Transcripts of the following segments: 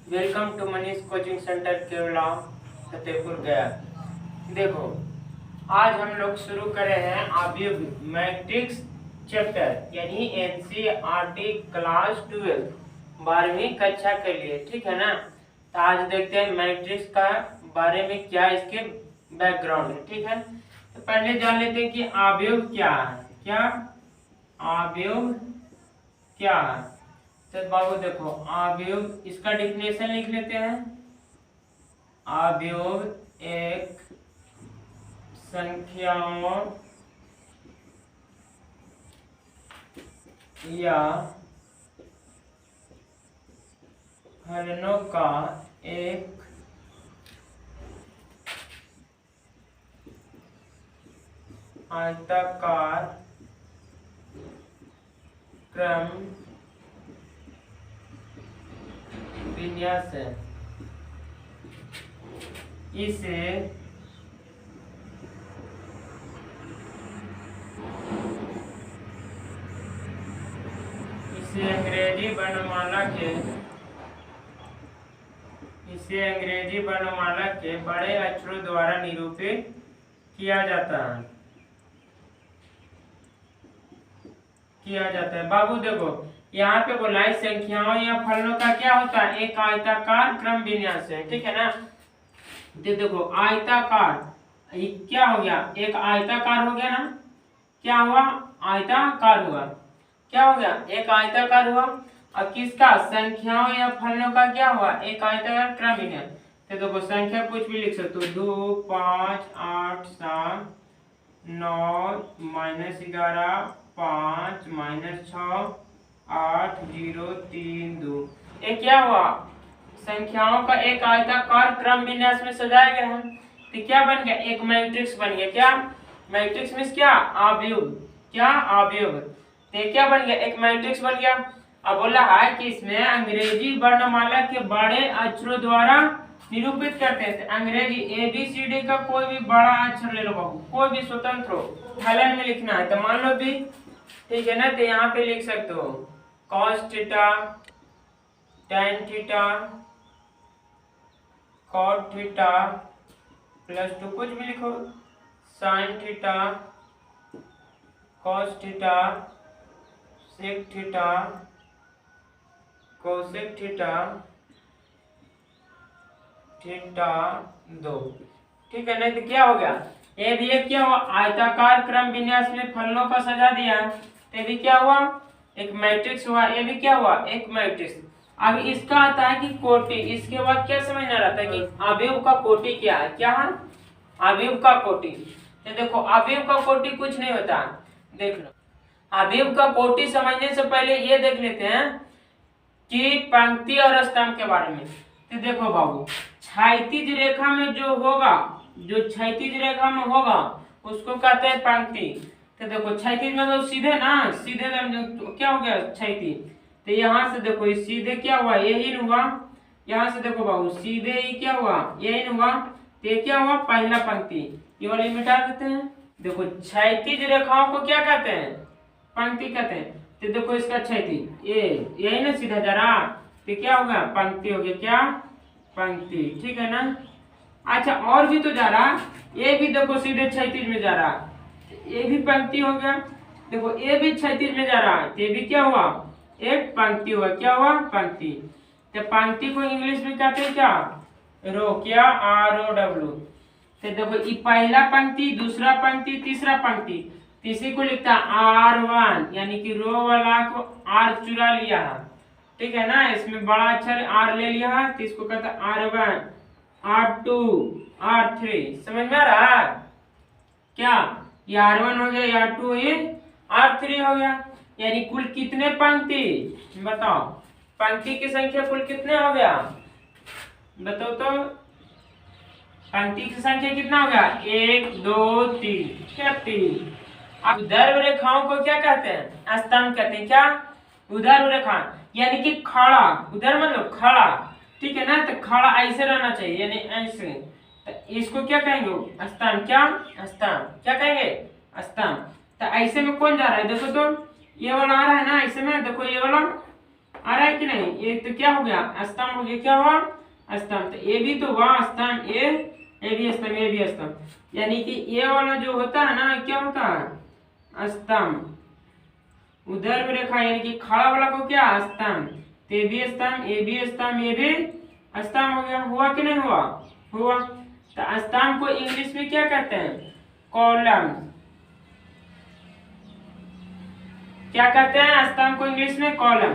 Welcome to Manish coaching centre Kewala Fatehpur Gaya. देखो, आज हम लोग शुरू कर रहे हैं अवयव मैट्रिक्स चैप्टर यानी एनसीईआरटी क्लास 12 12वीं कक्षा के लिए, ठीक है ना। तो आज देखते हैं मैट्रिक्स का बारे में, क्या इसके बैकग्राउंड है, ठीक है। तो पहले जान लेते हैं कि अवयव क्या है। क्या अवयव क्या है? तो बाबू देखो, अवयव इसका डिफिनेशन लिख लेते हैं। अवयव एक संख्याओं या फलनों का एक आयताकार क्रम विन्यास है। इसे अंग्रेजी वर्णमाला के बड़े अक्षरों द्वारा निरूपित किया जाता है। बाबू देखो, यहाँ पे बोला है संख्याओं या फलनों का क्या होता है, एक आयताकार क्रम विन्यास है, ठीक है ना। तो देखो आयताकार, ये क्या हो गया, एक आयताकार हो गया ना। क्या हुआ, आयताकार हुआ। क्या हो गया, एक आयताकार हुआ। और किसका, संख्याओं या फलनों का क्या हुआ, एक आयताकार क्रम विन्यास। तो देखो संख्या कुछ भी लिख सकते हो, 2 5 8 7 9 -11 5 -6 8 0 3 2। ये क्या हुआ, संख्याओं का एक आयताकार क्रम विन्यास में सजाया गया है। तो क्या बन गया, एक मैट्रिक्स बन गया। क्या मैट्रिक्स मींस क्या, अवयव। क्या अवयव, तो क्या बन गया, एक मैट्रिक्स बन गया। अब बोला है कि इसमें अंग्रेजी वर्णमाला के बड़े अक्षरों द्वारा निरूपित करते हैं। तो अंग्रेजी ABCD का कोई भी बड़ा अक्षर ले लो बाबू, कोई भी स्वतंत्र हो, फलन में लिखना है। तो मान लो भी, ठीक है ना। तो यहाँ पे लिख सकते हो cos theta, tan theta, cot theta +2 कुछ भी लिखो, sin theta, cos theta, sec theta, cosec theta, theta 2, ठीक है ना। तो क्या हो गया, ये भी एक क्या हुआ, आयताकार क्रम विन्यास में फलनों का सजा दिया। तो भी क्या हुआ, एक मैट्रिक्स हुआ। ये भी क्या हुआ, एक मैट्रिक्स। अब इसका आता है कि कोटि। इसके बाद क्या समझना रहता है कि अवयव का कोटि क्या है। क्या है, अवयव का कोटि। तो देखो अवयव का कोटि कुछ नहीं होता, देख लो। अवयव का कोटि समझने से पहले ये देख लेते हैं कि पंक्ति और स्तंभ के बारे में। तो देखो बाबू, क्षैतिज रेखा में जो होगा, जो क्षैतिज रेखा में होगा उसको कहते हैं पंक्ति। तो देखो क्षैतिज में तो सीधे ना, सीधे तो क्या हो गया, क्षैतिज। तो यहाँ से देखो सीधे क्या हुआ, यही हुआ। यहाँ से देखो बाबू सीधे ही क्या हुआ, यही हुआ। तो ये क्या हुआ, पहला पंक्ति। ये वाली मिटा देते हैं। देखो क्षैतिज रेखाओं को क्या कहते हैं, पंक्ति कहते हैं। तो देखो इसका क्षैतिज ये यही ना सीधा जा रहा, तो क्या होगा, पंक्ति हो गया। क्या, पंक्ति, ठीक है ना। अच्छा और भी तो जा रहा, ये भी देखो सीधे क्षैतिज में जा रहा, ये भी पंक्ति हो गया। देखो ये भी क्षैतिज में जा रहा है, ये भी क्या हुआ, एक पंक्ति हुआ। क्या हुआ, पंक्ति। तो पंक्ति को इंग्लिश में कहते हैं क्या, रो। क्या, ROW। तो देखो ये पहला पंक्ति, दूसरा पंक्ति, तीसरा पंक्ति। तीसरी को लिखता R1, यानी कि रो वाला को R चुरा लिया है, ठीक है ना। इसमें बड़ा अक्षर R ले लिया है, तो इसको कहता R1 R2 R3। समझ में आ रहा है क्या, ये R1 हो गया, ये R2, ये R3 हो गया। यानी कुल कितने पंक्ति बताओ, पंक्ति की संख्या कुल कितने हो गया बताओ तो। पंक्ति की संख्या कितना हो गया, 1 2 3, क्या 3। अब ऊर्ध्व रेखाओं को क्या कहते हैं, स्तंभ कहते हैं। क्या, ऊर्ध्व रेखा यानी कि खड़ा, उधर मतलब खड़ा, ठीक है ना। तो खड़ा ऐसे रहना चाहिए, यानी ऐसे। तो इसको क्या कहेंगे, स्तंभ। क्या, स्तंभ। क्या कहेंगे, स्तंभ। तो ऐसे में कौन जा रहा है, देखो तो ये वाला आ रहा है ना, ऐसे में देखो ये वाला आ रहा है कि नहीं? ये तो क्या हो गया, स्तंभ हो गया, क्या हुआ, स्तंभ। तो ये भी तो हुआ स्तंभ, ये भी स्तंभ, ये भी स्तंभ, यानी कि ये वाला जो होता है ना, क्या होता है, स्तंभ। उधर में रेखा यानी कि खड़ा वाला को क्या, स्तंभ। तो ये भी स्तंभ, ये भी स्तंभ, ये भी स्तंभ हो गया। हुआ कि नहीं हुआ, हुआ। तो स्तंभ को इंग्लिश में क्या कहते हैं, कॉलम। क्या कहते हैं स्तंभ को इंग्लिश में, कॉलम।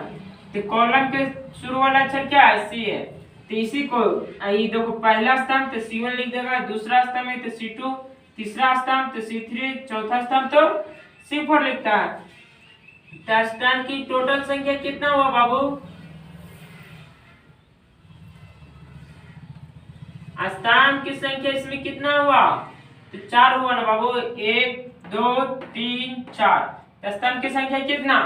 तो कॉलम के शुरू वाला अक्षर क्या है, सी है। तो इसी को ये देखो, पहला स्तंभ तो C1 लिख देगा, दूसरा स्तंभ है तो C2, तीसरा स्तंभ तो C3, चौथा स्तंभ तो C4 लिखता है। तो स्तंभ की टोटल संख्या कितना हुआ बाबू, स्तंभ की संख्या इसमें कितना हुआ, तो 4 हुआ ना बाबू, 1 2 3 4। स्तंभ की संख्या कितना,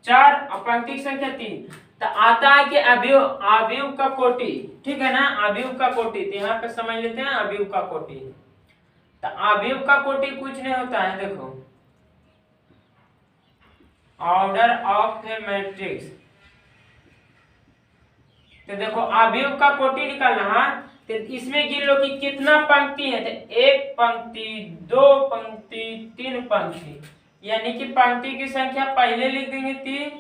4, और पंक्ति की संख्या 3। तो आता है कि अवयव, अवयव का कोटि, ठीक है ना, अवयव का कोटि। तो यहाँ पे समझ लेते हैं अवयव का कोटि। तो अवयव का कोटि कुछ नहीं होता है, देखो, ऑर्डर ऑफ ए मैट्रिक्स। तो देखो अवयव का कोटि निकालना है, तो इसमें गिन लो कि कितना पंक्ति है। तो 1 पंक्ति, 2 पंक्ति, 3 पंक्ति, यानी कि पंक्ति की संख्या पहले लिख देंगे 3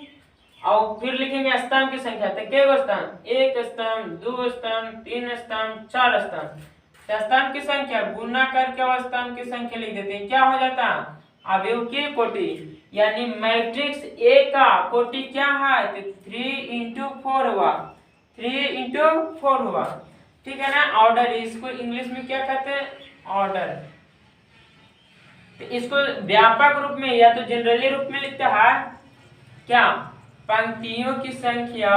और फिर लिखेंगे स्तंभ की संख्या। तो क्या स्तंभ, 1 स्तंभ, 2 स्तंभ, 3 स्तंभ, 4 स्तंभ। तो स्तंभ की संख्या गुना करके और स्तंभ की संख्या लिख देते हैं, क्या हो जाता है, अवयव की कोटि। यानी मैट्रिक्स ए का कोटि क्या है, तो 3 × 4 हुआ, 3 × 4 हुआ, ठीक है ना। ऑर्डर, इसको इंग्लिश में क्या कहते हैं, ऑर्डर। तो इसको व्यापक रूप में या तो जनरली रूप में लिखता है क्या, पंक्तियों की संख्या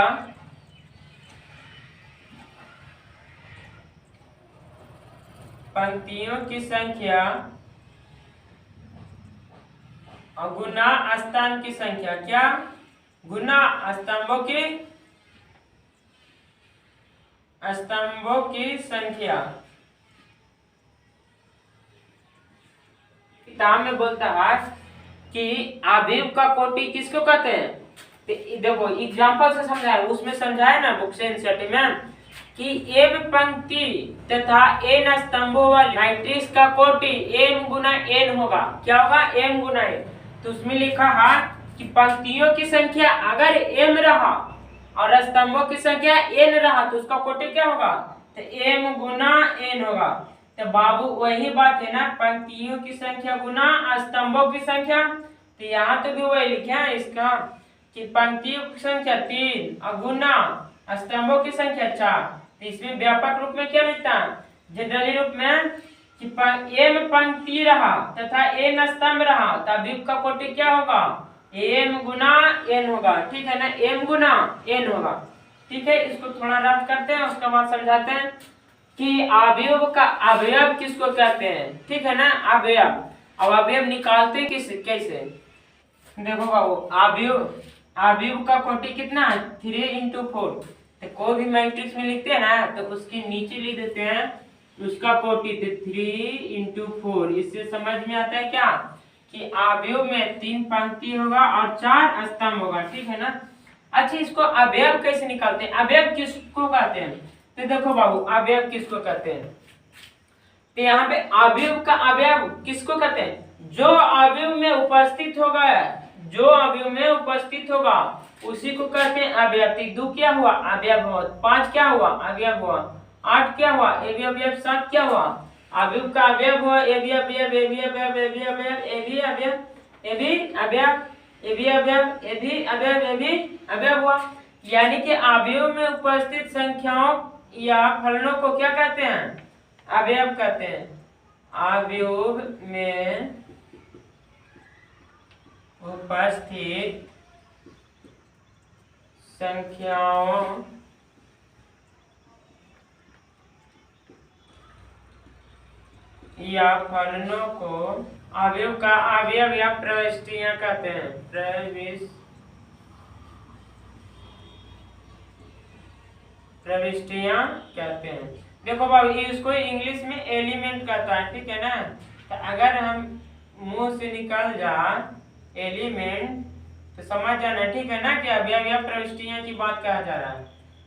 और गुना स्तंभ की संख्या, क्या, गुना स्तंभों की संख्या। किताब में बोलता है कि अवयव का कोटि किसको कहते हैं। तो देखो एग्जांपल से समझाया, उसमें समझाया ना बुक से एनसीईआरटी में कि एम पंक्ति तथा n स्तंभों वाले मैट्रिक्स का कोटि m गुना n होगा। क्या होगा, m गुना n। तो उसमें लिखा है कि पंक्तियों की संख्या अगर m रहा और स्तंभों की संख्या n रहा तो उसका कोटि क्या होगा, तो m गुना n होगा। तो बाबू वही बात है ना, पंक्तियों की संख्या गुना स्तंभों की संख्या। तो यहाँ तो भी वही लिखे हैं इसका कि पंक्तियों की संख्या 3 और गुना स्तंभों की संख्या 4। तो इसमें व्यापक रूप में क्या लिखता है, जनरली रूप में कि m पंक्ति रहा तथा n स्तंभ रहा तो अवयव का कोटि क्या होगा, m गुना n होगा, ठीक है ना, m गुना n होगा। ठीक है, इसको थोड़ा रफ करते हैं, उसके बाद समझाते हैं कि अवयव का अवयव किसको कहते हैं। ठीक है ना, अवयव। अब अवयव निकालते कैसे, देखो बाबू, अवयव का कोटि कितना है, 3 × 4। तो कोई भी मैट्रिक्स में लिखते हैं ना तो उसके नीचे लिख देते हैं उसका कोटि, तो 3 × 4। इससे समझ में आता है क्या कि अवयव में 3 पंक्ति होगा और 4 स्तंभ होगा। ठीक है ना। अच्छा, इसको अवयव कैसे निकालते हैं, अवयव किसको कहते हैं। तो देखो बाबू, अवयव किसको कहते हैं, तो यहाँ पे अवयव का अवयव किसको कहते हैं, जो अवयव में उपस्थित होगा, जो अवयव में उपस्थित होगा उसी को कहते हैं अवयव। 2 क्या हुआ, अवयव हुआ। 5 क्या हुआ, अवयव हुआ। 8 क्या हुआ, अवयव। 7 क्या हुआ, अवयव का अवयव हुआ, अवयव हुआ। यानी कि अवयव में उपस्थित संख्याओं या फलनों को क्या कहते हैं, अवयव कहते हैं। अवयव में उपस्थित संख्याओं या फलनों को अवयव का अवयव या प्रविष्टियां कहते हैं, प्रविष्टियां कहते हैं। देखो बाबू, इसको इंग्लिश में एलिमेंट कहता है। ठीक है ना। तो अगर हम मुंह से निकल जा एलिमेंट तो समझ जाना, ठीक है ना, कि अवयव प्रविष्टियां की बात कहा जा रहा है।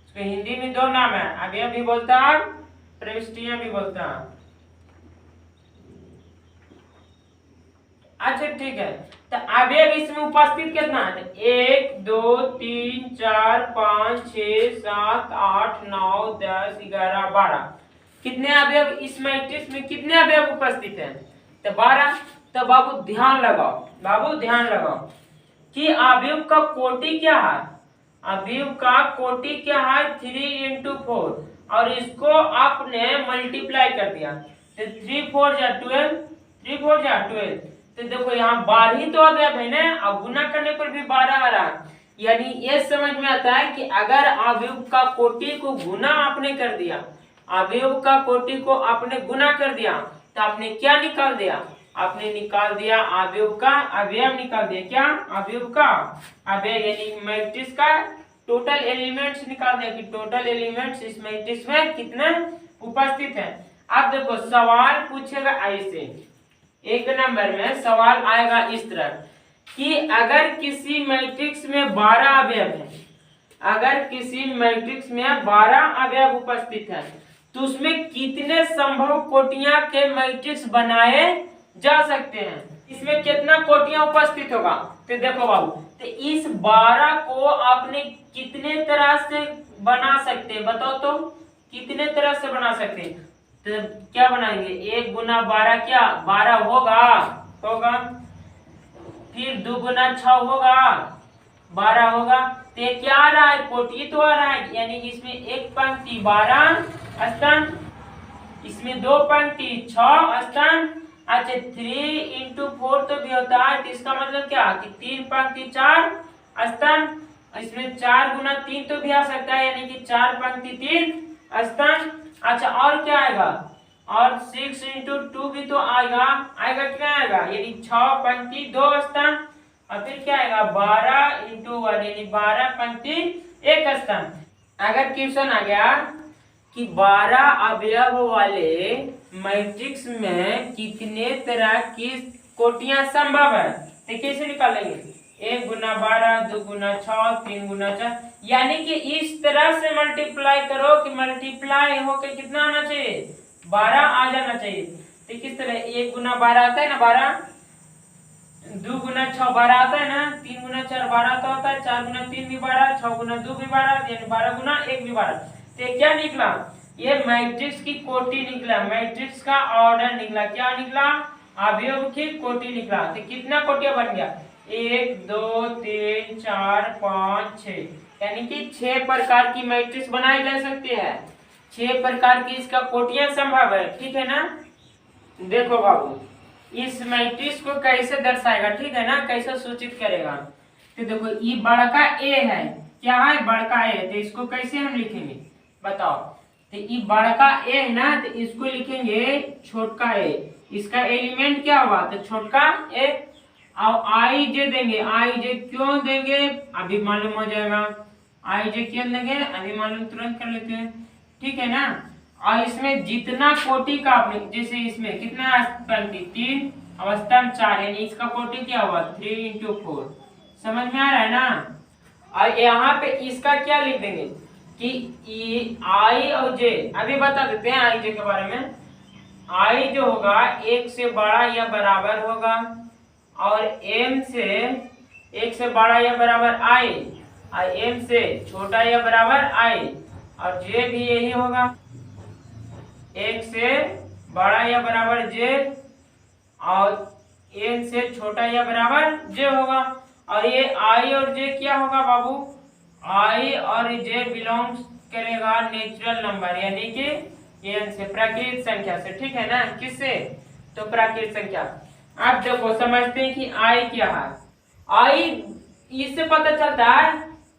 उसके हिंदी में दो नाम है, अवयव भी बोलता है, प्रविष्टियां भी बोलता है। अच्छा ठीक है, तो अवयव इसमें उपस्थित कितना है? 1 2 3 4 5 6 7 8 9 10 11 12। कितने अवयव इस मैट्रिक्स में, कितने अवयव उपस्थित हैं? तो 12। तो बाबू ध्यान लगाओ, बाबू ध्यान लगाओ कि अवयव का कोटि क्या है? अवयव का कोटि क्या है? 3 × 4, और इसको आपने मल्टीप्लाई कर दिया, तो 3 4 जा 12, 3 4 जा 12। तो देखो यहाँ 12 ही तो अवयव है ना, और गुना करने पर भी 12 आ रहा है। यानी ये समझ में आता है कि अगर अवयव का कोटि को गुना आपने कर दिया, अवयव का कोटि को आपने गुना कर दिया, तो आपने क्या निकाल दिया? आपने निकाल दिया अवयव का अवयव, निकाल दिया क्या? अवयव का अवयव, यानी मैट्रिक्स का टोटल एलिमेंट्स निकाल दिया कि टोटल एलिमेंट्स इस मैट्रिक्स में कितने उपस्थित हैं। अब देखो सवाल पूछेगा ऐसे, एक नंबर में सवाल आएगा इस तरह कि अगर किसी मैट्रिक्स में 12 अवयव है, अगर किसी मैट्रिक्स में 12 अवयव उपस्थित है, तो उसमें कितने संभव कोटियां के मैट्रिक्स बनाए जा सकते हैं? इसमें कितना कोटियां उपस्थित होगा? तो देखो बाबू, तो इस 12 को आपने कितने तरह से बना सकते हैं? बताओ तो कितने तरह से बना सकते हैं? तो क्या बनाएंगे? 1 × 12 क्या 12 होगा, होगा। फिर 2 × 6 होगा, 12 होगा। तो ये क्या आ रहा है? कोटि तो आ रहा है, यानी इसमें एक पंक्ति 12 स्तंभ, इसमें 2 पंक्ति 6 स्तंभ। अच्छा 3 × 4 तो भी होता है, तो इसका मतलब क्या कि 3 पंक्ति 4 स्तंभ। इसमें 4 × 3 तो भी आ सकता है, यानी कि 4 पंक्ति 3 स्तंभ। अच्छा और क्या आएगा? और 6 × 2 भी तो आएगा, आएगा क्या आएगा? यानी 6 पंक्ति 2 स्तंभ। और फिर क्या आएगा? 12 × 1, यानी 12 पंक्ति 1 स्तंभ। अगर क्वेश्चन आ गया कि 12 अवयव वाले मैट्रिक्स में कितने तरह की कोटियां संभव है, तो कैसे निकालेंगे? 1 × 12, 2 × 6, 3 × 4, यानी कि इस तरह से मल्टीप्लाई करो कि मल्टीप्लाई होकर कितना आना चाहिए? 12 आ जाना चाहिए। तो किस तरह? 1 × 12 आता है ना 12, 2 × 6 12 आता है ना, 3 × 4 12 तो होता है, 4 × 3 भी 12, 6 × 2 भी 12, यानी 12 × 1 भी 12। तो क्या निकला? ये मैट्रिक्स की कोटि निकला, मैट्रिक्स का ऑर्डर निकला। क्या निकला? अवयव की कोटि निकला। तो कितना कोटियां बन गया? 1 2 3 4 5 6, यानी कि 6 प्रकार की मैट्रिक्स बनाई जा सकती है। 6 प्रकार की इसका कोटियां संभव है, ठीक है ना। देखो बाबू, इस मैट्रिक्स को कैसे दर्शाएगा, ठीक है ना, कैसे सूचित करेगा? तो देखो ये बड़का ए है, क्या है? बड़का ए। तो इसको कैसे हम लिखेंगे बताओ? तो ये बड़का ए है ना, तो इसको लिखेंगे छोटका ए। इसका एलिमेंट क्या हुआ? तो छोटका ए। और आई जे देंगे, आई जे क्यों देंगे अभी मालूम हो जाएगा। आई जे क्यों देंगे अभी मालूम तुरंत कर लेते हैं, ठीक है ना। और इसमें जितना कोटि का आपने, जैसे इसमें कितना पंक्ति 3 और स्तंभ 4, यानी इसका कोटि क्या हुआ? 3 × 4। समझ में आ रहा है ना। और यहाँ पे इसका क्या लिख देंगे कि आई और जे, अभी बता देते हैं आई जे के बारे में। आई जो होगा 1 से बड़ा या बराबर होगा, और एम से 1 से बड़ा या बराबर आई, और एम से छोटा या बराबर आई, और जे भी यही होगा, 1 से बड़ा या बराबर जे, और एन से छोटा या बराबर जे होगा। और ये आई और जे क्या होगा बाबू? आई और जे बिलोंग्स करेगा नेचुरल नंबर, यानी कि एन से, प्राकृतिक संख्या से, ठीक है ना। किससे? तो प्राकृतिक संख्या। अब देखो समझते हैं कि आई क्या है। आई इससे पता चलता है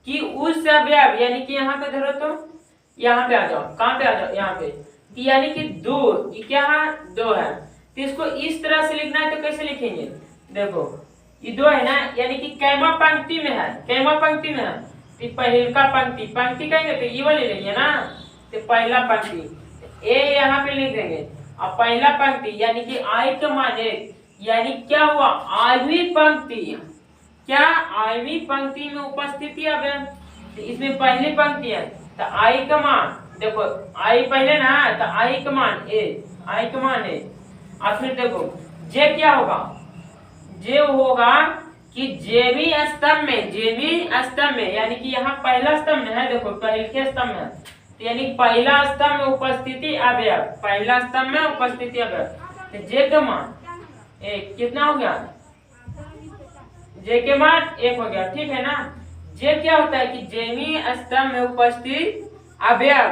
कि उस अवयव, यानी कि यहाँ पे धरो, तो यहाँ पे आ जाओ, कहाँ पे आ जाओ? यहाँ पे, यानी कि 2, ये क्या है? 2 है। तो इसको इस तरह से लिखना है, तो कैसे लिखेंगे? देखो ये 2 है ना, यानी कि कैमा पंक्ति में है, कैमा पंक्ति में है। तो पहला पंक्ति, पंक्ति कहेंगे तो ये वाली लेंगे ना, तो पहला पंक्ति ए यहाँ पे लिख देंगे, और पहला पंक्ति यानी कि आई के माने, यानी क्या हुआ? 8वीं पंक्ति, क्या आईवीं पंक्ति में उपस्थिति अवयव, तो इसमें पहली पंक्ति है तो आई का मान देखो, आई पहले ना है तो आई का मान ए, आई का मान ए। अब फिर देखो जे क्या होगा, जे होगा कि जेवी स्तंभ में यानी कि यहाँ पहला स्तंभ में है, देखो पहले के स्तंभ में, तो यानी पहला स्तंभ में उपस्थिति अवयव, पहला स्तंभ में उपस्थिति अवयव, तो जे का मान एक कितना हो गया, जे के मान एक हो गया, ठीक है ना। जे क्या होता है कि जेवी स्तंभ में उपस्थित अवयव,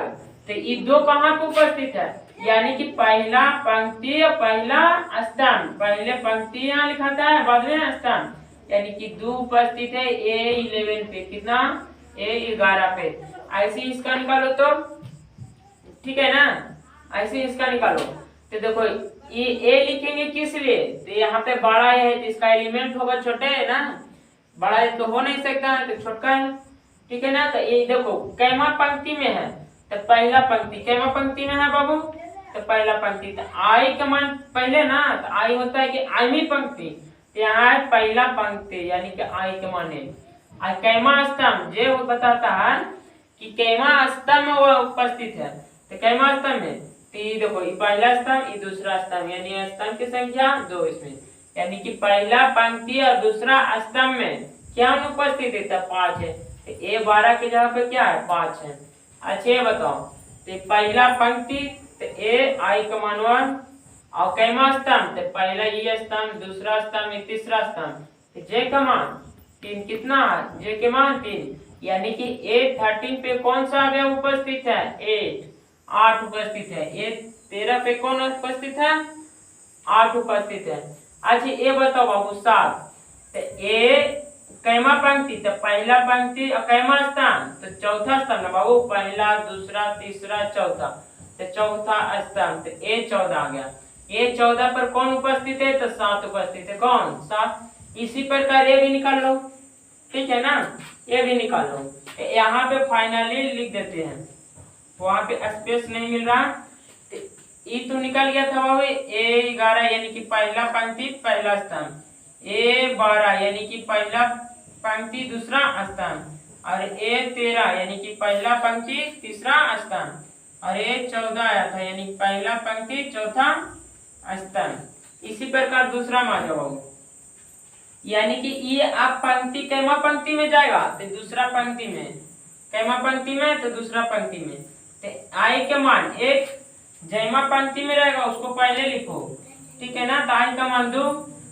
तो ये दो कहाँ पे उपस्थित है, यानी कि पहला पंक्ति और पहला स्तंभ, पहले पंक्ति यहाँ लिखा था बाद में स्तंभ, यानी कि दो उपस्थित है A11 पे, कितना A11 पे। ऐसे इसका निकालो तो ठीक है ना, ऐसे इसका निकालो। तो देखो ये ए लिखेंगे किस लिए, तो यहाँ पे बड़ा है तो इसका एलिमेंट होगा छोटे है ना, बड़ा है तो हो नहीं सकता है तो छोटा है, ठीक है ना। तो ये देखो कैमा पंक्ति में है तो पहला पंक्ति, कैमा पंक्ति में है बाबू तो पहला पंक्ति, तो आई का मान पहले ना, तो आई होता है कि आईवीं पंक्ति, तो यहाँ है पहला पंक्ति यानी कि आई का मान है। कैमा स्तंभ जे वो बताता है कि कैमा स्तंभ में वो उपस्थित है, तो कैमा स्तंभ में तो ये देखो ये पहला स्तंभ ये दूसरा स्तंभ, यानी स्तंभ की संख्या 2 इसमें, यानी कि पहला पंक्ति और दूसरा स्तंभ में क्या उपस्थित है तो 5 है, तो A12 की जगह पे क्या है 5 है। अच्छा ये बताओ तो पहला पंक्ति तो ए आई का मान 1 और कैमा स्तंभ तो पहला ये स्तंभ, दूसरा स्तंभ, तीसरा स्तंभ, तो जे का मान 3 कितना है, जे के मान 3, यानी कि A13 पे कौन सा अवयव उपस्थित है 8 उपस्थित है, A13 पे कौन उपस्थित है 8 उपस्थित है। अच्छा ये बताओ बाबू 7 तो ए कैमा पंक्ति तो पहला पंक्ति और कैमा स्तंभ तो चौथा स्तंभ ना बाबू, पहला दूसरा तीसरा चौथा, तो चौथा स्तंभ तो A14 आ गया। A14 पर कौन उपस्थित है तो 7 उपस्थित है, कौन 7। इसी प्रकार ये भी निकाल लो, ठीक है ना, ये भी निकाल लो। यहाँ पे फाइनली लिख देते हैं, वहां पे स्पेस नहीं मिल रहा, ये तो निकल गया था बाबू A11 यानी कि पहला पंक्ति पहला स्तंभ, A12 यानी कि पहला पंक्ति दूसरा स्तंभ, और A13 यानी कि पहला पंक्ति तीसरा स्तंभ, और A14 आया था यानी पहला पंक्ति चौथा स्तंभ। इसी प्रकार दूसरा मान जाओ, यानी कि ये आप पंक्ति कैमा पंक्ति में जाएगा तो दूसरा पंक्ति में, कैमा पंक्ति में तो दूसरा पंक्ति में, तो आई के मान 1 जैमा पंक्ति में रहेगा उसको पहले लिखो, ठीक है ना, तो आई का मान 2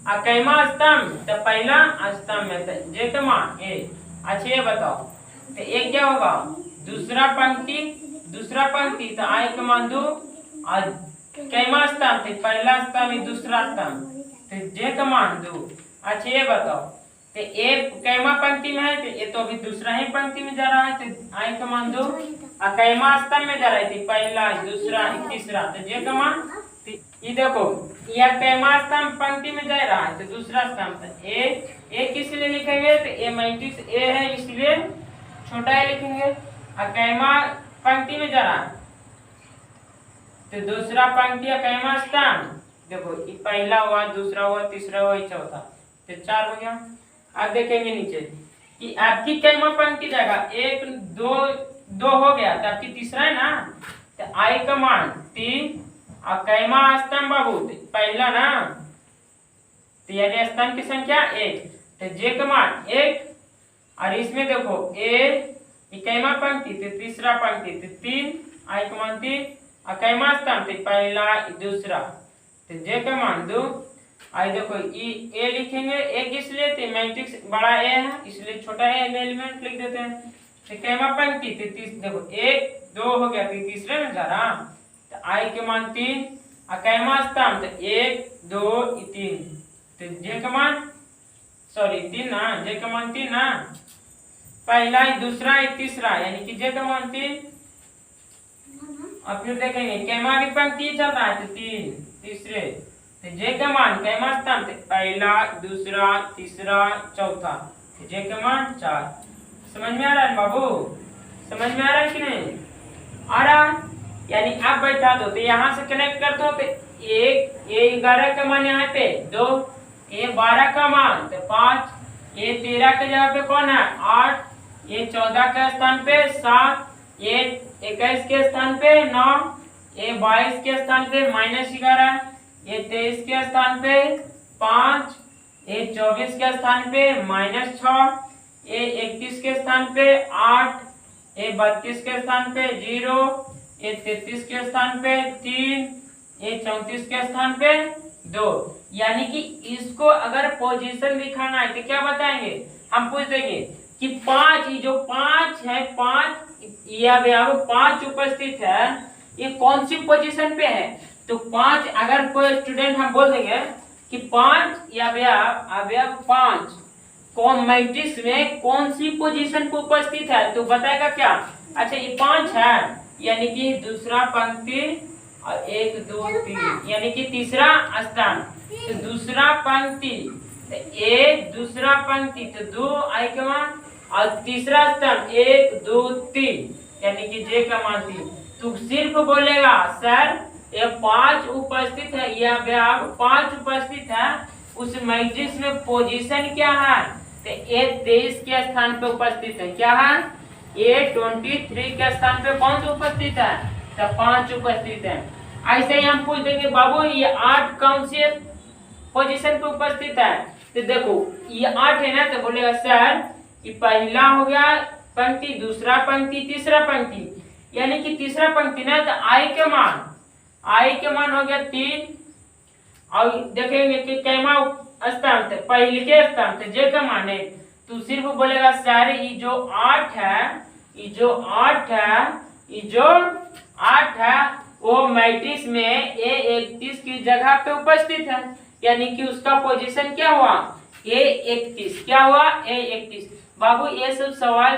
और कैमा स्तंभ तो पहला स्तंभ में तो जे का मान 1। अच्छा ये बताओ तो एक क्या होगा दूसरा पंक्ति तो आई का मान 2 और कैमा स्तंभ तो पहला स्तंभ दूसरा स्तंभ तो जे का मान 2। अच्छा ये बताओ तो ए कैमा पंक्ति में है तो ये तो अभी दूसरा ही पंक्ति में जा रहा है तो आई का मान 2 और कैमा स्तंभ में जा रहा है पहला दूसरा तीसरा तो जे का मान, ये देखो यह कैमा स्तंभ पंक्ति में जा रहा है तो दूसरा स्तंभ तो ए किस लिए लिखेंगे तो ए मैट्रिक्स ए है इसलिए छोटा ए लिखेंगे, और कैमा पंक्ति में जा रहा है तो दूसरा पंक्ति या कैमा स्तंभ देखो ये पहला हुआ दूसरा हुआ तीसरा हुआ चौथा तो 4 हो गया। अब देखेंगे नीचे कि आपकी कैमा पंक्ति जाएगा 1 2 हो गया तो आपकी तीसरा है ना, तो आई का मान 3 और कैमा स्तंभ बाबू पहला ना तो यानी स्तंभ की संख्या 1 तो जे का मान 1, और इसमें देखो कैमा पंक्ति तो तीसरा पंक्ति तो 3 आई का मान 3 और कैमा स्तंभ तो पहला दूसरा तो जे का मान 2। आई देखो ए लिखेंगे एक इसलिए तो मैट्रिक्स बड़ा ए है इसलिए छोटा ए एलिमेंट लिख देते हैं, तो कैमा पंक्ति तो देखो 1 2 हो गया तो तीसरे में जा रहा तो आई के मान 3 और कैमा स्तंभ तो 1 2 3 तो जे का मान 3 ना, जे का मान 3 ना, पहला दूसरा तीसरा यानी कि जे का मान 3। और फिर देखेंगे कैमा की पंक्ति चल रहा है तो 3 तीसरे तो जे का मान कैमा स्तंभ पहला दूसरा तीसरा चौथा तो जे का मान 4। समझ में आ रहा है बाबू, समझ में आ रहा है कि नहीं आ रहा, यानी आप बैठा दो तो यहाँ से कनेक्ट कर दो तो 1 A11 का मान यहाँ पे 2 A12 का मान तो 5 ये 13 के जगह पे कौन है 8, ये 14 के स्थान पे 7, ये 21 के स्थान पे 9, ये 22 के स्थान पे -11, ये 23 के स्थान पे 5, ये 24 के स्थान पे -6, ये 31 के स्थान पे 8, ये 32 के स्थान पे 0, ये 33 के स्थान पे 3, ये 34 के स्थान पे 2। यानी कि इसको अगर पोजीशन दिखाना है तो क्या बताएंगे, हम पूछ देंगे कि 5, ये जो 5 है, 5 या 5 उपस्थित है, ये कौन सी पोजीशन पे है। तो 5 अगर कोई स्टूडेंट हम बोल देंगे कि 5 या अवयव 5 कौन मैट्रिक्स में कौन सी पोजीशन पे उपस्थित है, तो बताएगा क्या। अच्छा ये 5 है, यानी कि दूसरा पंक्ति और 1 2 3, यानी कि तीसरा स्थान, तो दूसरा पंक्ति तो 1, दूसरा पंक्ति तो 2 आई के मान, और तीसरा स्थान 1 2 3, यानी कि जे का मान 3। तो सिर्फ बोलेगा सर ये 5 उपस्थित है, यह अवयव 5 उपस्थित है, उस मैट्रिक्स में पोजीशन क्या है, तो ये 23 के स्थान पे उपस्थित है। क्या है, ये 23 के स्थान पे कौन सा उपस्थित है, तो 5 उपस्थित है। ऐसे ही हम पूछ देंगे बाबू ये 8 कौन से पोजीशन पे उपस्थित है, तो देखो ये 8 है ना, तो बोलेगा सर ये पहला हो गया पंक्ति, दूसरा पंक्ति, तीसरा पंक्ति, यानी कि तीसरा पंक्ति ना, तो आई के मान हो गया 3, और देखेंगे कि कैमा स्थान थे, पहले के स्थान थे, जे का मान है, तो सिर्फ बोलेगा सर ये जो 8 है, ये जो 8 है, ये जो 8 है वो मैट्रिक्स में A31 की जगह पे उपस्थित है, यानी कि उसका पोजीशन क्या हुआ, A31। क्या हुआ, A31। बाबू ये सब सवाल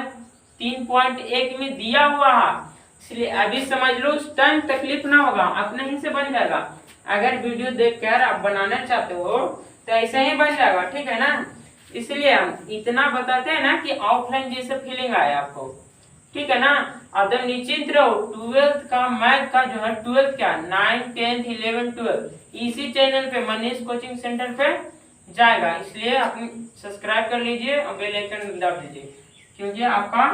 3.1 में दिया हुआ है, इसलिए अभी समझ लो, उस टाइम तकलीफ ना होगा, अपने ही से बन जाएगा। अगर वीडियो देखकर आप बनाना चाहते हो तो ऐसे ही बन जाएगा, ठीक है ना। इसलिए हम इतना बताते हैं ना कि ऑफलाइन जैसे फीलिंग आए आपको, ठीक है ना। एकदम निश्चिंत रहो, 12th का मैथ का जो है 12th क्या 9, 10, 11, 12 इसी चैनल पे मनीष कोचिंग सेंटर पे जाएगा, इसलिए आप सब्सक्राइब कर लीजिए और बेल आइकन दबा दीजिए, क्योंकि आपका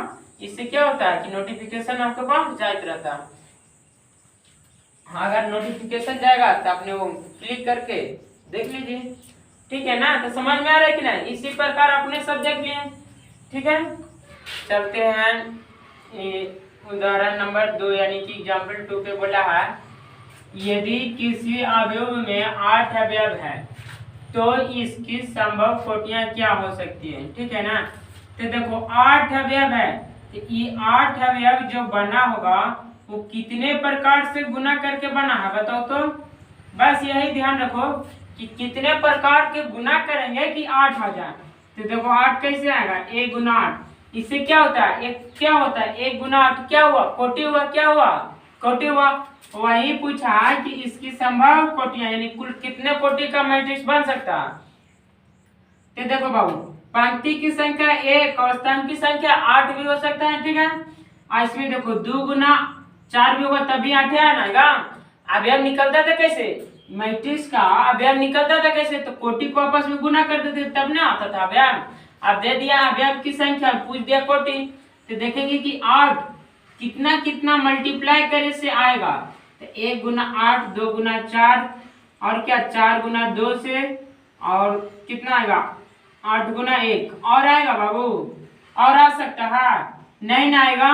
इससे क्या होता है कि नोटिफिकेशन आपके पास जाते रहता है। अगर नोटिफिकेशन जाएगा तो आपने वो क्लिक करके देख लीजिए, ठीक है ना। तो समझ में आ रहा है कि नहीं, इसी प्रकार आपने सब देख लिए, ठीक है। चलते हैं उदाहरण नंबर 2, यानी कि एग्जाम्पल 2 पे बोला है यदि किसी अवयव में 8 अवयव है तो इसकी संभव कोटियां क्या हो सकती है, ठीक है ना। तो देखो 8 अवयव है, तो ये 8 अवयव जो बना होगा वो कितने प्रकार से गुना करके बना है बताओ तो। बस यही ध्यान रखो कि कितने प्रकार के गुना करेंगे कि 8 हो जाए। तो देखो 8 कैसे आएगा, 1 गुना 8, इससे क्या होता है, एक क्या होता है 1 गुना 8 क्या हुआ, कोटि हुआ, क्या हुआ, कोटि हुआ। वही पूछा कि इसकी संभव कोटियां, यानी कुल कितने कोटि का मैट्रिक्स बन सकता है। तो देखो बाबू पंक्ति की संख्या 1 और स्तंभ की संख्या 8 भी हो सकता है, ठीक है। और इसमें देखो 2 गुना 4 भी होगा तभी 8 आएगा। अवयव निकलता था कैसे, मैट्रिक्स का अवयव निकलता था कैसे, तो कोटि को आपस में गुना कर देते तब ना आता था अवयव। अब दे दिया अवयव की संख्या, पूछ दिया कोटि, तो देखेंगे कि 8 कितना कितना मल्टीप्लाई करे से आएगा। तो 1 गुना 8, 2 गुना 4, और क्या 4 गुना 2 से, और कितना आएगा 8 गुना 1, और आएगा बाबू, और आ सकता है नहीं ना आएगा,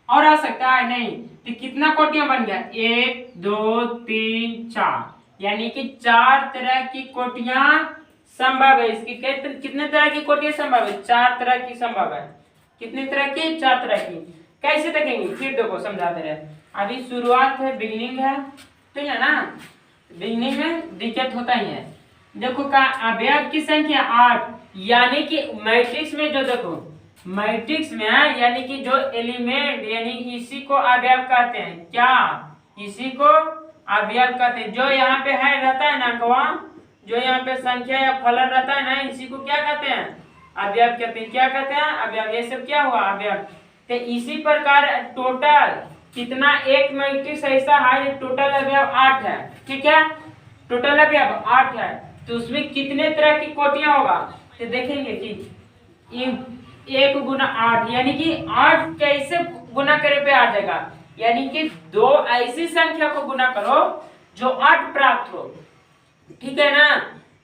और आ सकता है नहीं। तो कितना कोटियां बन गया, 1 2 3 4, यानी कि 4 तरह की कोटियां संभव है। इसकी कितने तरह की कोटियां संभव है, 4 तरह की संभव है। कितने तरह की, 4 तरह की। कैसे देखेंगे फिर देखो समझाते रहे। अभी शुरुआत है, बिगिनिंग है, ठीक है ना। बिगिनिंग में दिक्कत होता ही है। देखो का अवयव की संख्या 8, यानी कि मैट्रिक्स में जो देखो मैट्रिक्स में है, यानी कि जो एलिमेंट, यानी इसी को अवयव कहते हैं। क्या, इसी को अवयव कहते हैं। जो यहाँ पे है रहता है ना अंकवा, जो यहाँ पे संख्या या फलन रहता है ना, इसी को क्या कहते हैं, अवयव कहते हैं। क्या कहते हैं, अवयव। ये सब क्या हुआ, अवयव। तो इसी प्रकार टोटल कितना, एक मैट्रिक्स ऐसा है टोटल अवयव 8 है, ठीक है। टोटल अवयव 8 है, तो उसमें कितने तरह की कोटियां होगा, तो देखेंगे कि 1 गुना 8 यानी कि 8 कैसे गुना करे पे आ जाएगा, यानी कि दो ऐसी संख्या को गुना करो जो 8 प्राप्त हो। ठीक है ना,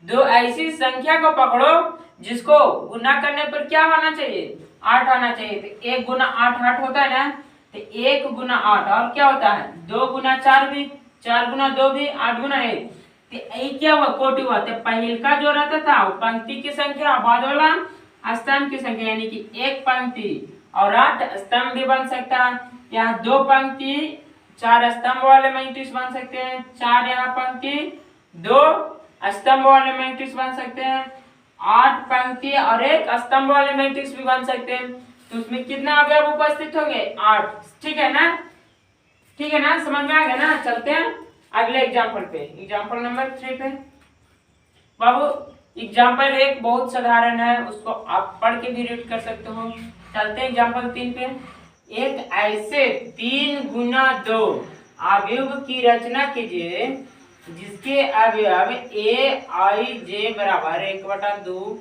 दो ऐसी संख्या को पकड़ो जिसको गुना करने पर क्या होना चाहिए, 8 आना चाहिए। तो 1 गुना 8 8 होता है ना, तो 1 गुना 8 और क्या होता है 2 गुना 4 भी, 4 गुना 2 भी, 8 गुना 1। तो ये क्या हुआ, कोटि हुआ। तो पहले का जो रहता था वो पंक्ति की संख्या, बाद वाला स्तंभ की संख्या, यानी कि 1 पंक्ति और 8 स्तंभ भी बन सकता है। यहाँ 2 पंक्ति 4 स्तंभ वाले मैट्रिक्स बन सकते हैं, 4 यहाँ पंक्ति 2 स्तंभ वाले मैट्रिक्स बन सकते हैं, 8 पंक्ति और 1 स्तंभ वाले मैट्रिक्स भी बन सकते हैं। तो उसमें कितना अवयव उपस्थित होंगे, 8। ठीक है ना, ठीक है ना, समझ में आ गया ना। चलते हैं अगले एग्जाम्पल पे, एग्जाम्पल नंबर 3 पे। बाबू एग्जाम्पल 1 बहुत साधारण है, उसको आप पढ़ के भी रीड कर सकते हो। चलते हैं एग्जाम्पल 3 पे। एक ऐसे 3 गुना 2 अवयव की रचना कीजिए जिसके अवयव ए आई जे बराबर 1/2।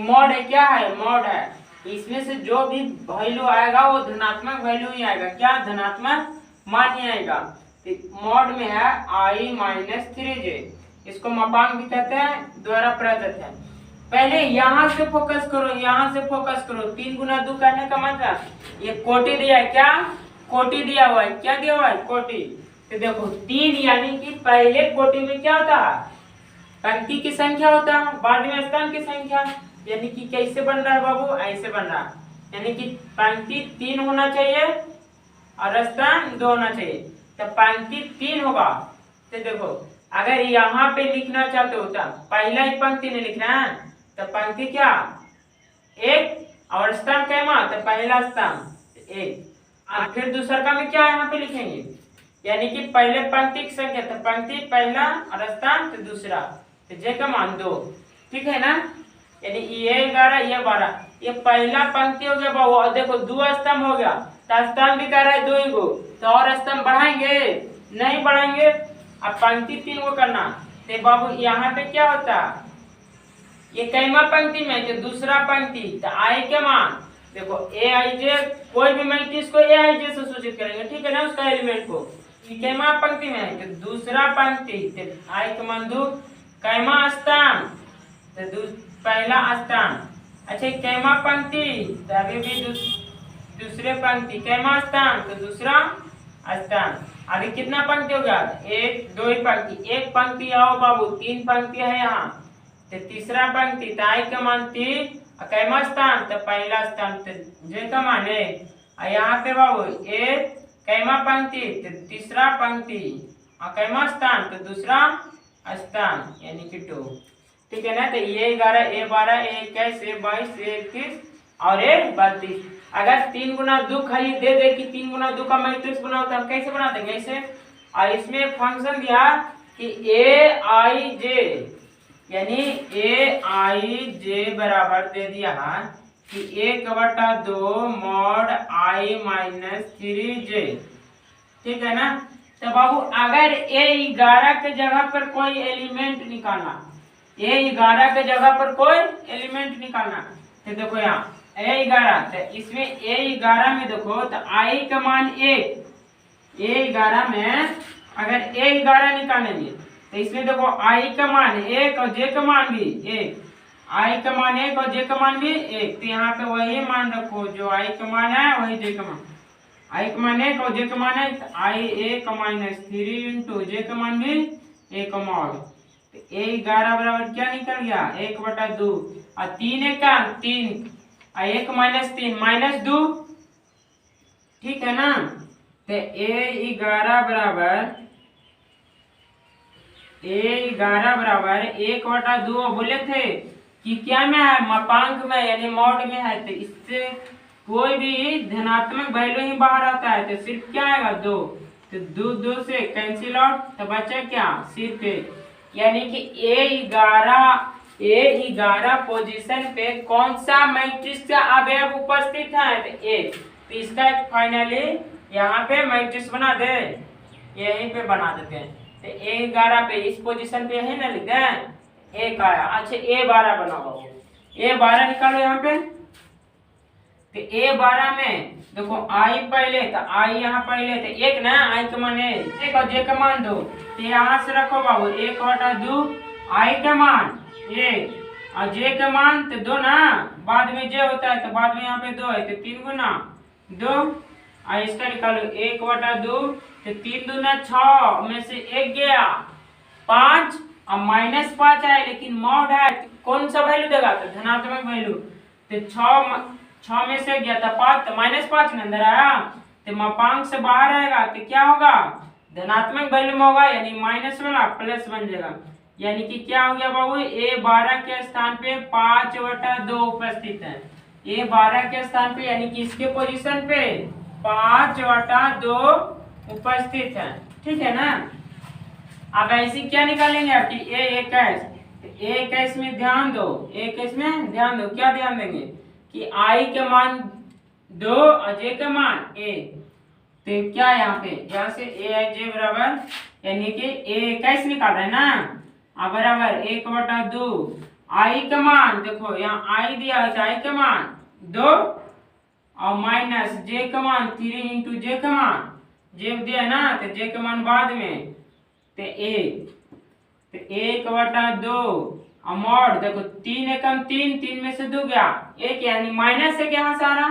मॉड है, क्या है, मॉड है। इसमें से जो भी वैल्यू आएगा वो धनात्मक वैल्यू ही आएगा, क्या, धनात्मक मान ही आएगा। मॉड में है i माइनस 3j, इसको मापांक भी कहते हैं, द्वारा प्रदत्त है। पहले यहाँ से फोकस करो, यहाँ से फोकस करो। 3 गुना 2 कहने का मतलब ये कोटि दिया है, क्या, कोटि दिया हुआ है, क्या दिया हुआ है, कोटि। तो देखो 3 यानी कि पहले कोटि में क्या होता है, पंक्ति की संख्या होता है, बाद में स्तंभ की संख्या। यानी कि कैसे बन रहा है बाबू, ऐसे बन रहा है, यानी कि पंक्ति 3 होना चाहिए और स्तंभ 2 होना चाहिए। तो पंक्ति 3 होगा। तो देखो अगर यहाँ पे लिखना चाहते हो तो पहला एक पंक्ति में लिखना है, तो पंक्ति क्या 1 और स्तंभ कैमा, तो पहला स्तंभ 1 और फिर दूसरा का में क्या यहाँ पे लिखेंगे, यानी कि पहले पंक्ति की संख्या, तो पंक्ति पहला और स्तंभ तो दूसरा, तो जे का मान 2। ठीक है ना, यानी ये 11 ये 12, ये पहला पंक्ति हो गया बाबू। और देखो 2 स्तंभ हो गया, तो स्तंभ भी कर रहा है 2 गो, तो और स्तंभ बढ़ाएंगे, नहीं बढ़ाएंगे। अब पंक्ति 3 को करना, तो बाबू यहाँ पे क्या होता, ये कैमा पंक्ति में, जो दूसरा पंक्ति, तो आई के मान देखो ए आई जे, कोई भी मैट्रिक्स को ए आई जे से सूचित करेंगे। ठीक है ना, उसका एलिमेंट को कैमा पंक्ति में है, तो दूसरा पंक्ति, तो आई के मान 2, कैमा स्तंभ, तो पहला स्तंभ। अच्छा कैमा पंक्ति, तो अभी भी दूसरे पंक्ति, कैमा स्तंभ, तो दूसरा स्तंभ। अभी कितना पंक्ति हो गया, 1 2 ही पंक्ति, एक पंक्ति आओ बाबू, 3 पंक्ति है यहाँ, तो तीसरा पंक्ति, तो आई का मान 3, कैमा स्तंभ, तो पहला स्तंभ, तो जे का मान 1। और यहाँ पे बाबू 1 कैमा पंक्ति, तो तीसरा पंक्ति, और कैमा स्तंभ, तो दूसरा स्तंभ, यानी कि 2। ठीक है ना, तो ये 11 ये 12 ये 21 ये 22 ये 21 और ये 32। अगर 3 गुना 2 खाली दे दे कि 3 गुना 2 का मैट्रिक्स बनाओ, तो हम कैसे बना देंगे ऐसे। और इसमें एक फंक्शन दिया कि ए आई जे, यानी ए आई जे बराबर दे दिया कि 1/2 मॉड आई माइनस 3j। ठीक है ना, तो बाबू अगर A11 के जगह पर कोई एलिमेंट निकालना, A11 के जगह पर कोई एलिमेंट निकालना, तो देखो यहाँ A11, तो इसमें A11 में देखो तो I का मान 1, A11 में अगर A11 निकालेंगे तो इसमें देखो I का मान 1 और J का मान भी 1, I का मान 1 और J का मान भी 1। तो यहाँ पे वही मान रखो, जो I का मान है वही J का मान, I का मान 1 और J का मान 1, I 1 माइनस 3 इंटू J का मान भी 1 मॉड। तो A11 बराबर क्या निकल गया, 1/2 और 3 1 का 3 और 1 माइनस 3 माइनस 2। ठीक है ना, तो A11 बराबर 1/2 बोले थे कि क्या में है, मापांक में यानी मॉड में है, तो इससे कोई भी धनात्मक वैल्यू ही बाहर आता है, तो सिर्फ क्या आएगा 2, तो 2 से कैंसिल आउट, तो बचा क्या सिर्फ 1। यानी कि A11 पोजीशन पे कौन सा मैट्रिक्स का अवयव उपस्थित है, तो 1। तो इसका फाइनली यहाँ पे मैट्रिक्स बना दे, यहीं पे बना देते हैं। तो A11 पे इस पोजीशन पे है ना, लिखते हैं 1 आया। अच्छा A12 बनाओ, A12 निकालो यहाँ पे, तो A12 में देखो I पहले, तो I यहाँ पहले, तो एक ना I का मान एक और J का मान 2, तो यहाँ से रखो बाबू 1/2 I का मान 1 और J का मान तो 2 ना, बाद में J होता है तो बाद में यहाँ पे 2 है, तो 3 गुना 2 और इसका निकालो 1/2, तो 3 दूना 6 में से 1 गया 5 और -5 है, लेकिन मॉड है कौन सा वैल्यू देगा, तो धनात्मक वैल्यू, तो 6 में से गया था 5, तो -5 में अंदर आया, तो मापांक से बाहर आएगा तो क्या होगा, धनात्मक वैल्यू में होगा, यानी माइनस वाला प्लस बन जाएगा। यानी कि क्या हो गया बाबू, A12 के स्थान पे 5/2 उपस्थित है। A12 के स्थान पे यानी कि इसके पोजीशन पे 5/2 उपस्थित है, ठीक है ना। अब ऐसी क्या निकालेंगे आपकी A21, A21 में ध्यान दो, A21 में ध्यान दो, क्या ध्यान देंगे कि I के मान 2 और J के मान 1, तो क्या यहाँ पे यहाँ से Aj बराबर यानी कि A21 निकाल रहे हैं ना, अब बराबर 1/2 I का मान, देखो यहाँ I दिया है, I का मान 2 और माइनस J का मान 3 इंटू J का मान, J दिया ना तो J का मान बाद में, तो 1, तो 1/2 अमोड, देखो 3 एकम 3, 3 में से 2 गया 1, यानी माइनस है यहाँ सारा,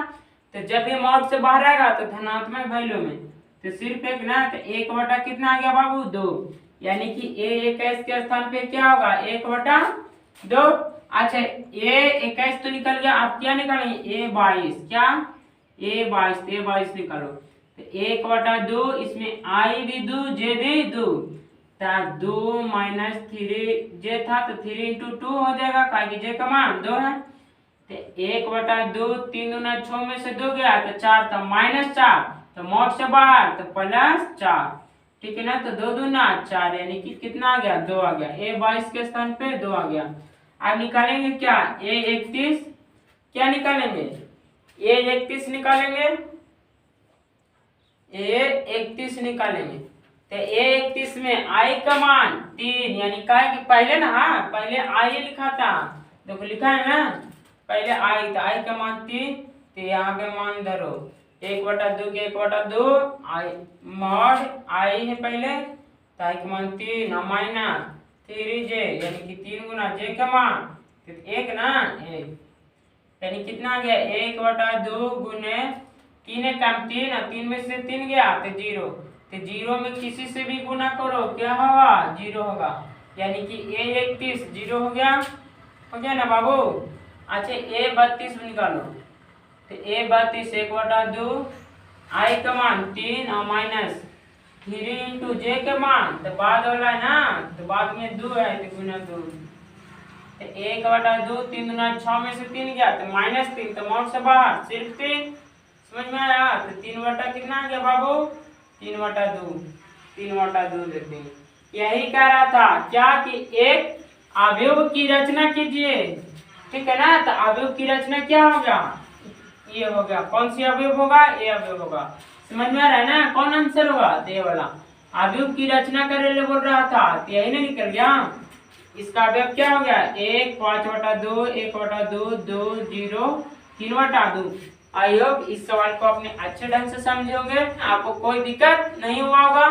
तो जब भी मॉड से बाहर आएगा तो धनात्मक वैल्यू में, तो सिर्फ एक ना, तो 1 कितना आ गया बाबू 2, यानी कि A21 के स्थान पे क्या होगा 1/2। अच्छा A21 तो निकल गया, आप क्या निकालेंगे A22, क्या A22 निकालो, तो 1/2 इसमें I भी 2 J भी 2, 2 माइनस 3 J था तो 3 इंटू 2 हो जाएगा, क्योंकि J का मान 2 है, तो 1/2 3 दूना 6 में से 2 गया तो 4 था, -4 तो मॉड से बाहर तो +4, ठीक है ना, तो 2 दूना 4 यानी कि कितना आ गया 2 आ गया, A22 के स्थान पे 2 आ गया। अब निकालेंगे क्या A31, क्या निकालेंगे A31 निकालेंगे, A31 निकालेंगे, तो A31 में I का मान 3, यानी का है कि पहले ना, हाँ पहले I लिखा था, देखो लिखा है ना पहले I, तो I का मान 3, तो यहाँ पे मान धरो 1/2 के 1/2 I मॉड I है पहले, तो I का मान 3 और माइनस 3J यानी कि 3 गुना J का मान, तो 1 ना 1, यानी कितना आ गया 1/2 गुने 3 एकम 3 और 3 में से 3 गया तो 0, तो 0 में किसी से भी गुना करो क्या होगा 0 होगा, यानी कि A31 0 हो गया ना बाबू। अच्छा A32 निकालो, तो A32 1/2 I का मान 3 और माइनस 3 इंटू J के मान, तो बाद वाला है ना, तो बाद में 2 है तो गुना 2, तो 1/2 3 दूना 6 में से 3 गया तो -3, तो मॉड से बाहर सिर्फ 3, समझ में आया, तो 3 कितना आ गया बाबू 3/2 देते हैं। यही कह रहा था क्या कि एक अवयव की रचना कीजिए, ठीक है ना, तो अवयव की रचना क्या होगा, ये हो गया, कौन सी अवयव होगा ये अवयव होगा, समझ में आ रहा है ना, कौन आंसर होगा तो ये वाला अवयव की रचना करने ले बोल रहा था, तो यही नहीं निकल गया, इसका अवयव क्या हो गया 1 5/2 1/2 2 0 3/2। आई होप इस सवाल को आपने अच्छे ढंग से समझे होंगे, आपको कोई दिक्कत नहीं हुआ होगा।